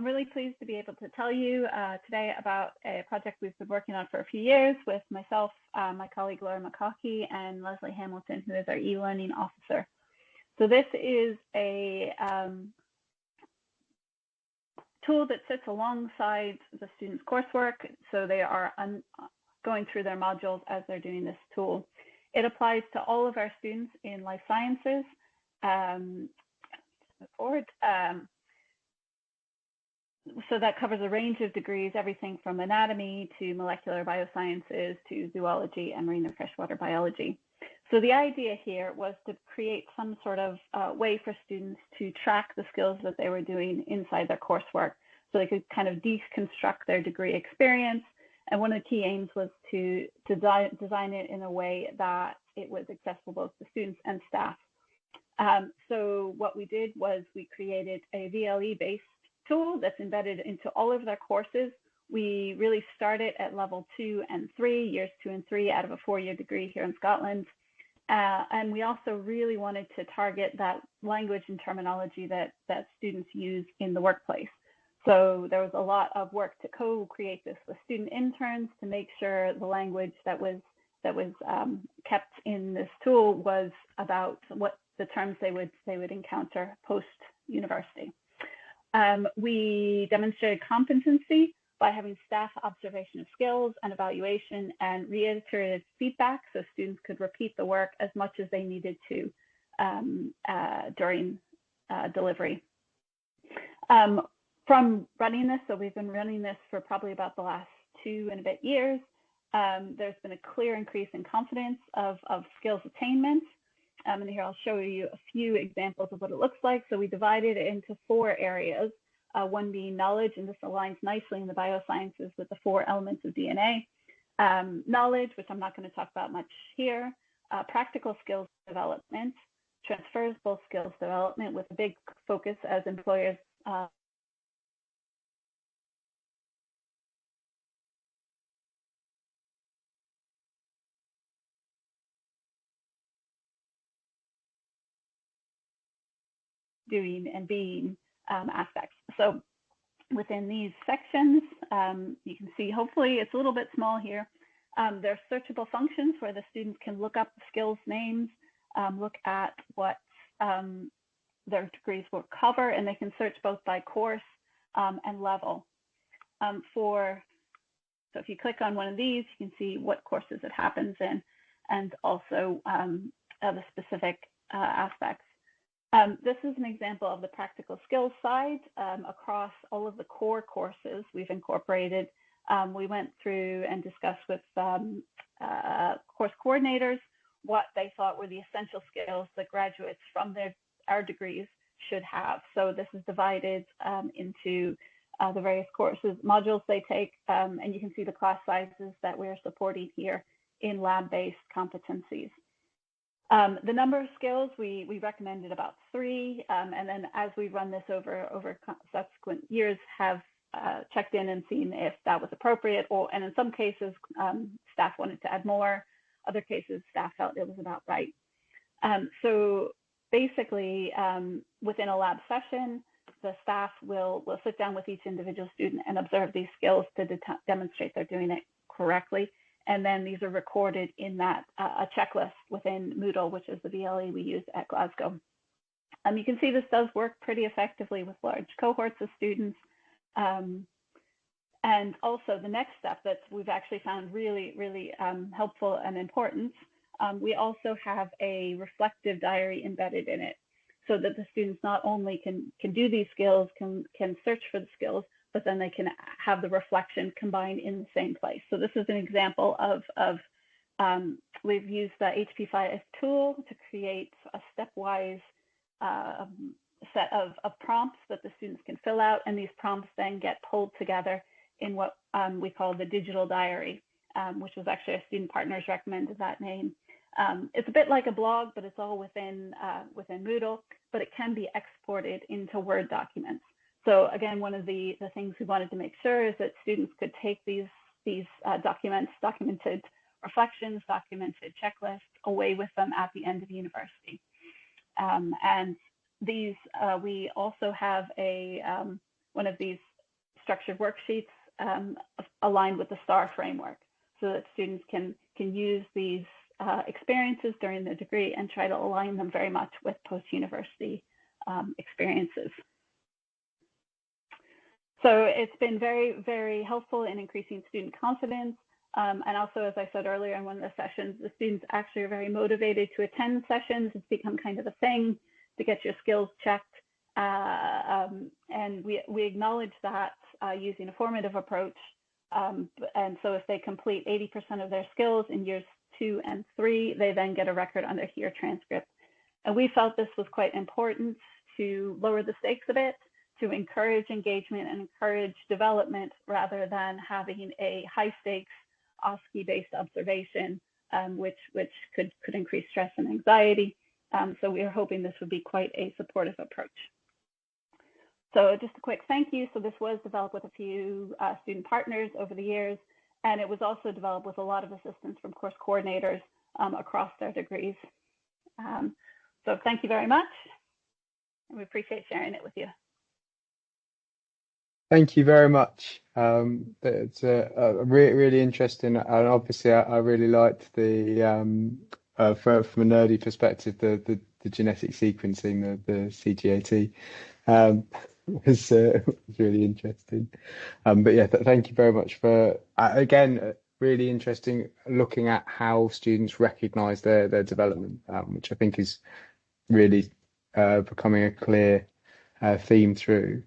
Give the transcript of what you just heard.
I'm really pleased to be able to tell you today about a project we've been working on for a few years with myself, my colleague Laura McCaughey, and Lesley Hamilton, who is our e-learning officer. So this is a tool that sits alongside the students' coursework, so they are going through their modules as they're doing this tool. It applies to all of our students in life sciences. So that covers a range of degrees, everything from anatomy to molecular biosciences to zoology and marine and freshwater biology. So the idea here was to create some sort of way for students to track the skills that they were doing inside their coursework, so they could kind of deconstruct their degree experience. And one of the key aims was to design it in a way that it was accessible both to students and staff. So what we did was we created a VLE-based tool that's embedded into all of their courses. We really started at level 2 and 3, years 2 and 3 out of a 4-year degree here in Scotland. And we also really wanted to target that language and terminology that students use in the workplace. So there was a lot of work to co-create this with student interns to make sure the language that was kept in this tool was about what the terms they would encounter post-university. We demonstrated competency by having staff observation of skills and evaluation and reiterated feedback, so students could repeat the work as much as they needed to during delivery. From running this, so we've been running this for probably about the last 2 and a bit years, there's been a clear increase in confidence of skills attainment. And here I'll show you a few examples of what it looks like. So we divided it into 4 areas, one being knowledge, and this aligns nicely in the biosciences with the 4 elements of DNA. Knowledge, which I'm not going to talk about much here, practical skills development, transferable skills development with a big focus as employers doing and being aspects. So within these sections, you can see, hopefully it's a little bit small here. There are searchable functions where the students can look up the skills names, look at what their degrees will cover, and they can search both by course and level. So if you click on one of these, you can see what courses it happens in, and also the specific aspects. This is an example of the practical skills side. Across all of the core courses we've incorporated, we went through and discussed with course coordinators what they thought were the essential skills that graduates from our degrees should have. So this is divided into the various courses, modules they take, and you can see the class sizes that we're supporting here in lab-based competencies. The number of skills, we recommended about 3, and then as we run this over subsequent years, have checked in and seen if that was appropriate, and in some cases, staff wanted to add more. Other cases, staff felt it was about right. So basically, within a lab session, the staff will sit down with each individual student and observe these skills to demonstrate they're doing it correctly. And then these are recorded in that a checklist within Moodle, which is the VLE we use at Glasgow. You can see this does work pretty effectively with large cohorts of students. And also the next step that we've actually found really, really helpful and important, we also have a reflective diary embedded in it, so that the students not only can do these skills, can search for the skills, but then they can have the reflection combined in the same place. So this is an example of we've used the HP5 tool to create a stepwise set of prompts that the students can fill out, and these prompts then get pulled together in what we call the digital diary, which was actually a student partners recommended that name. It's a bit like a blog, but it's all within Moodle, but it can be exported into Word documents. So again, one of the things we wanted to make sure is that students could take these documented reflections, documented checklists away with them at the end of university. And these, we also have one of these structured worksheets aligned with the STAR framework, so that students can use these experiences during their degree and try to align them very much with post-university experiences. So it's been very, very helpful in increasing student confidence. And also, as I said earlier in one of the sessions, the students actually are very motivated to attend sessions. It's become kind of a thing to get your skills checked. And we acknowledge that using a formative approach. And so if they complete 80% of their skills in years 2 and 3, they then get a record on their year transcript. And we felt this was quite important to lower the stakes a bit, to encourage engagement and encourage development, rather than having a high stakes OSCE-based observation, which could increase stress and anxiety. So we are hoping this would be quite a supportive approach. So just a quick thank you. So this was developed with a few student partners over the years, and it was also developed with a lot of assistance from course coordinators across their degrees. So thank you very much, and we appreciate sharing it with you. Thank you very much. It's really interesting, and obviously I really liked the from a nerdy perspective, the genetic sequencing, the CGAT. Was really interesting. But yeah, thank you very much for again, really interesting looking at how students recognise their development, which I think is really becoming a clear theme through.